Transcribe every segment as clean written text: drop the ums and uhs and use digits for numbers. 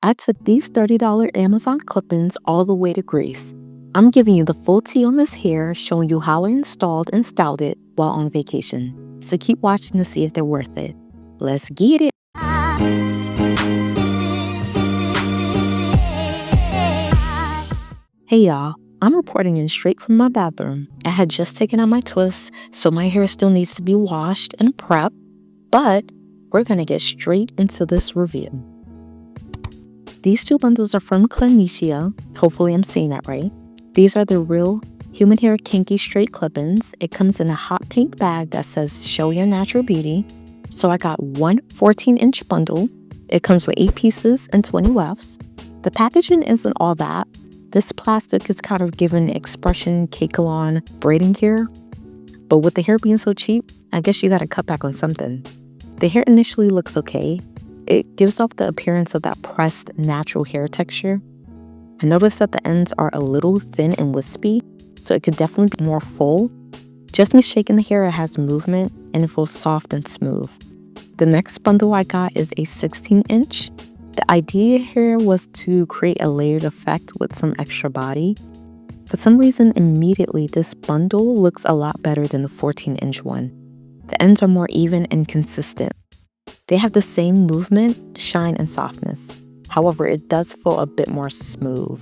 I took these $30 Amazon clip-ins all the way to Greece. I'm giving you the full tea on this hair, showing you how I installed and styled it while on vacation. So keep watching to see if they're worth it. Let's get it. Hey y'all, I'm reporting in straight from my bathroom. I had just taken out my twists, so my hair still needs to be washed and prepped, but we're gonna get straight into this review. These two bundles are from Clinicia. Hopefully I'm saying that right. These are the real human hair kinky straight clip-ins. It comes in a hot pink bag that says show your natural beauty. So I got one 14-inch bundle. It comes with 8 pieces and 20 wefts. The packaging isn't all that. This plastic is kind of giving expression Kaale braiding hair. But with the hair being so cheap, I guess you gotta cut back on something. The hair initially looks okay. It gives off the appearance of that pressed natural hair texture. I noticed that the ends are a little thin and wispy, so it could definitely be more full. Just me shaking the hair, it has movement and it feels soft and smooth. The next bundle I got is a 16-inch. The idea here was to create a layered effect with some extra body. For some reason, immediately this bundle looks a lot better than the 14-inch one. The ends are more even and consistent. They have the same movement, shine, and softness. However, it does feel a bit more smooth.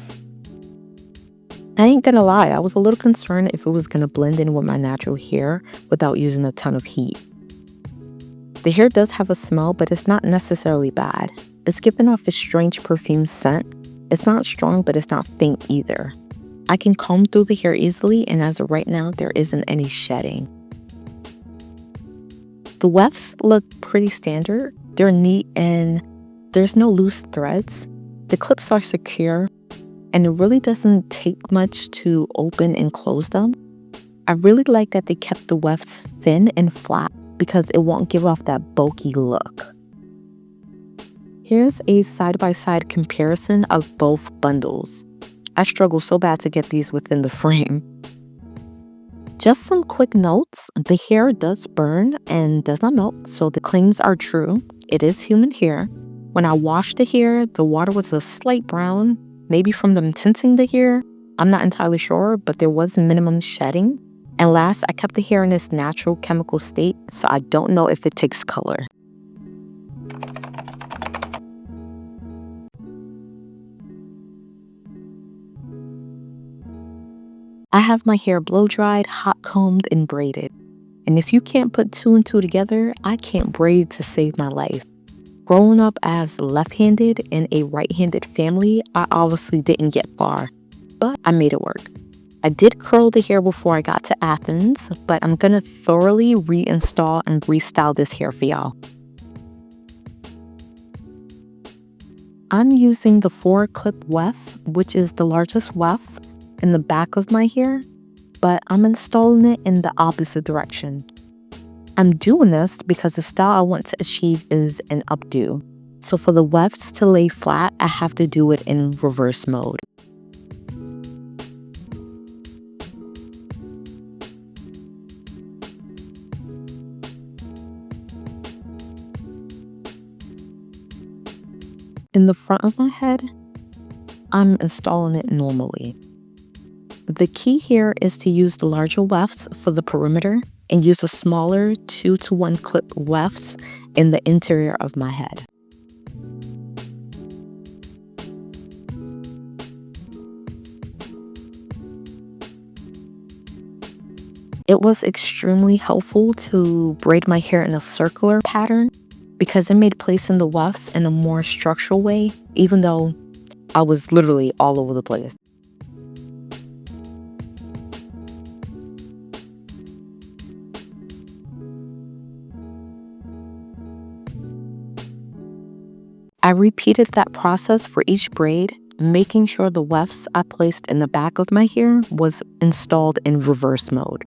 I ain't gonna lie, I was a little concerned if it was gonna blend in with my natural hair without using a ton of heat. The hair does have a smell, but it's not necessarily bad. It's giving off a strange perfume scent. It's not strong, but it's not faint either. I can comb through the hair easily, and as of right now, there isn't any shedding. The wefts look pretty standard. They're neat and there's no loose threads. The clips are secure and it really doesn't take much to open and close them. I really like that they kept the wefts thin and flat because it won't give off that bulky look. Here's a side-by-side comparison of both bundles. I struggle so bad to get these within the frame. Just some quick notes. The hair does burn and does not melt, so the claims are true. It is human hair. When I washed the hair, the water was a slight brown, maybe from them tinting the hair. I'm not entirely sure, but there was minimum shedding. And last, I kept the hair in its natural chemical state, so I don't know if it takes color. I have my hair blow-dried, hot-combed, and braided. And if you can't put 2 and 2 together, I can't braid to save my life. Growing up as left-handed in a right-handed family, I obviously didn't get far, but I made it work. I did curl the hair before I got to Athens, but I'm gonna thoroughly reinstall and restyle this hair for y'all. I'm using the 4-clip weft, which is the largest weft in the back of my hair, but I'm installing it in the opposite direction. I'm doing this because the style I want to achieve is an updo. So for the wefts to lay flat, I have to do it in reverse mode. In the front of my head, I'm installing it normally. The key here is to use the larger wefts for the perimeter and use the smaller 2-to-1 clip wefts in the interior of my head. It was extremely helpful to braid my hair in a circular pattern because it made placing the wefts in a more structural way, even though I was literally all over the place. I repeated that process for each braid, making sure the wefts I placed in the back of my hair was installed in reverse mode.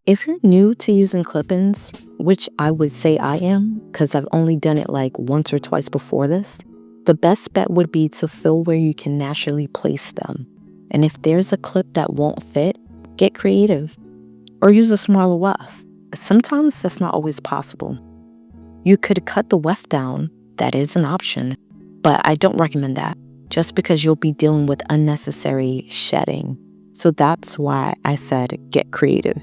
If you're new to using clip-ins, which I would say I am, because I've only done it like once or twice before this, The best bet would be to fill where you can naturally place them. And if there's a clip that won't fit, get creative or use a smaller weft. Sometimes that's not always possible. You could cut the weft down, that is an option, but I don't recommend that just because you'll be dealing with unnecessary shedding. So that's why I said get creative.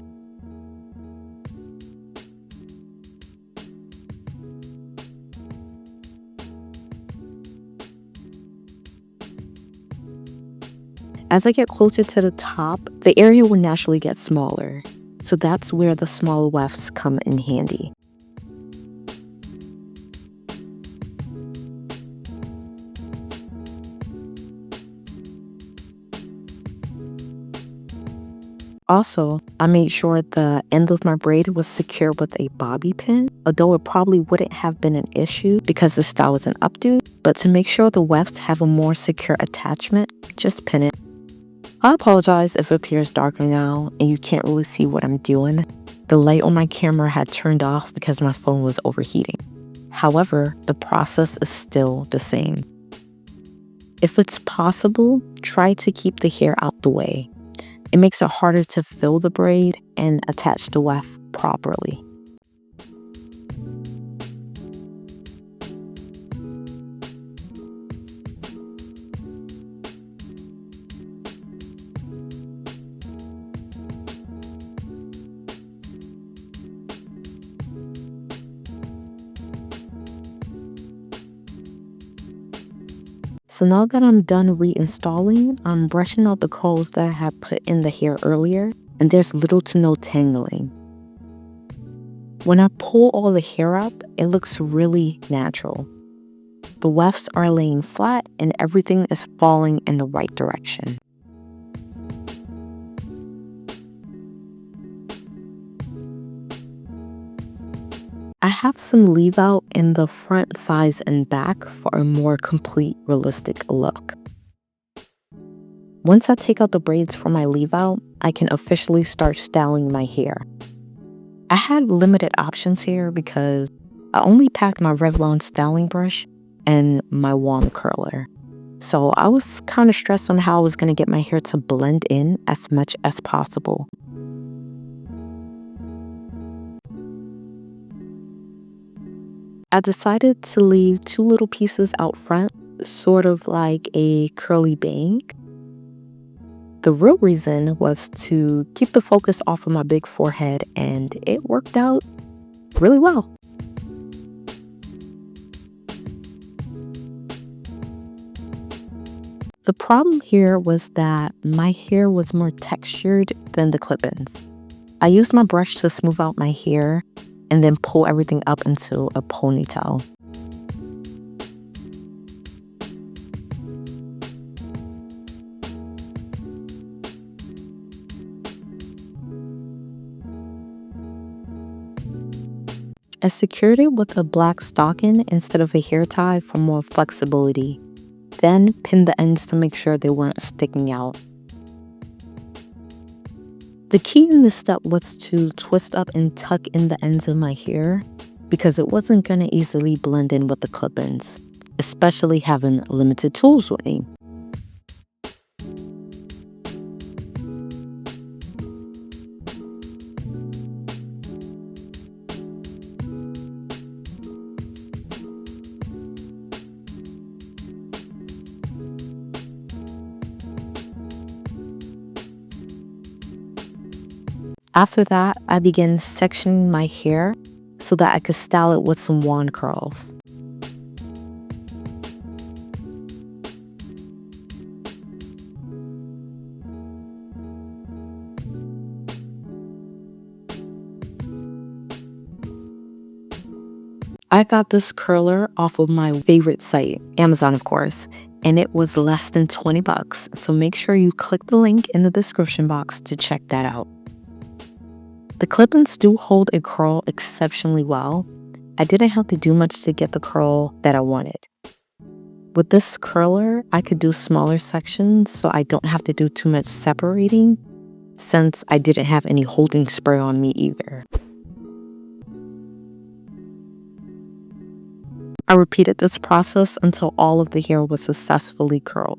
As I get closer to the top, the area will naturally get smaller. So that's where the small wefts come in handy. Also, I made sure the end of my braid was secured with a bobby pin, although it probably wouldn't have been an issue because the style was an updo, but to make sure the wefts have a more secure attachment, just pin it. I apologize if it appears darker now and you can't really see what I'm doing. The light on my camera had turned off because my phone was overheating. However, the process is still the same. If it's possible, try to keep the hair out the way. It makes it harder to fill the braid and attach the weft properly. So now that I'm done reinstalling, I'm brushing out the curls that I had put in the hair earlier, and there's little to no tangling. When I pull all the hair up, it looks really natural. The wefts are laying flat and everything is falling in the right direction. I have some leave out in the front, sides, and back for a more complete, realistic look. Once I take out the braids from my leave out, I can officially start styling my hair. I had limited options here because I only packed my Revlon styling brush and my wand curler. So I was kind of stressed on how I was going to get my hair to blend in as much as possible. I decided to leave two little pieces out front, sort of like a curly bang. The real reason was to keep the focus off of my big forehead, and it worked out really well. The problem here was that my hair was more textured than the clip-ins. I used my brush to smooth out my hair and then pull everything up into a ponytail. I secured it with a black stocking instead of a hair tie for more flexibility. Then pinned the ends to make sure they weren't sticking out. The key in this step was to twist up and tuck in the ends of my hair because it wasn't going to easily blend in with the clip-ins, especially having limited tools with me. After that, I began sectioning my hair so that I could style it with some wand curls. I got this curler off of my favorite site, Amazon of course, and it was less than 20 bucks, so make sure you click the link in the description box to check that out. The clip-ins do hold a curl exceptionally well. I didn't have to do much to get the curl that I wanted. With this curler, I could do smaller sections so I don't have to do too much separating since I didn't have any holding spray on me either. I repeated this process until all of the hair was successfully curled.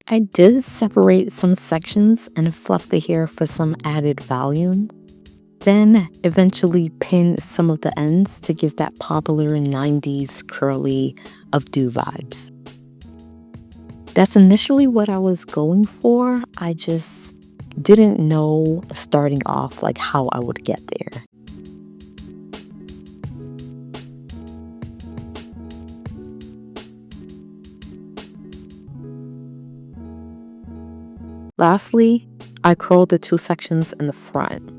I did separate some sections and fluff the hair for some added volume. Then eventually pinned some of the ends to give that popular 90s curly updo vibes. That's initially what I was going for. I just didn't know starting off like how I would get there. Lastly, I curled the two sections in the front.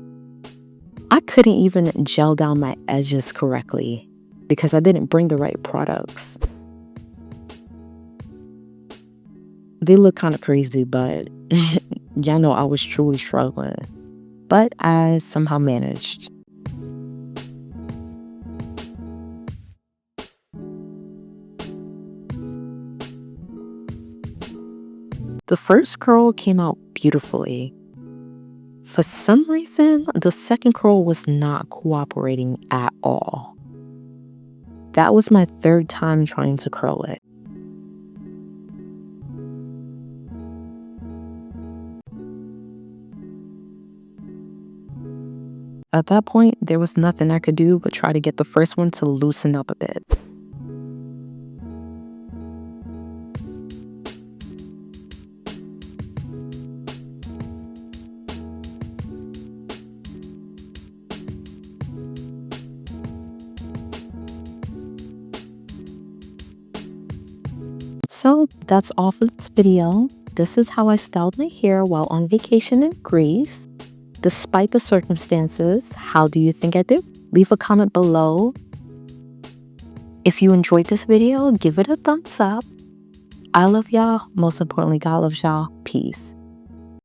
I couldn't even gel down my edges correctly because I didn't bring the right products. They look kind of crazy, but y'all know I was truly struggling. But I somehow managed. The first curl came out beautifully. For some reason, the second curl was not cooperating at all. That was my third time trying to curl it. At that point, there was nothing I could do but try to get the first one to loosen up a bit. So that's all for this video. This is how I styled my hair while on vacation in Greece. Despite the circumstances, how do you think I did? Leave a comment below. If you enjoyed this video, give it a thumbs up. I love y'all. Most importantly, God loves y'all. Peace.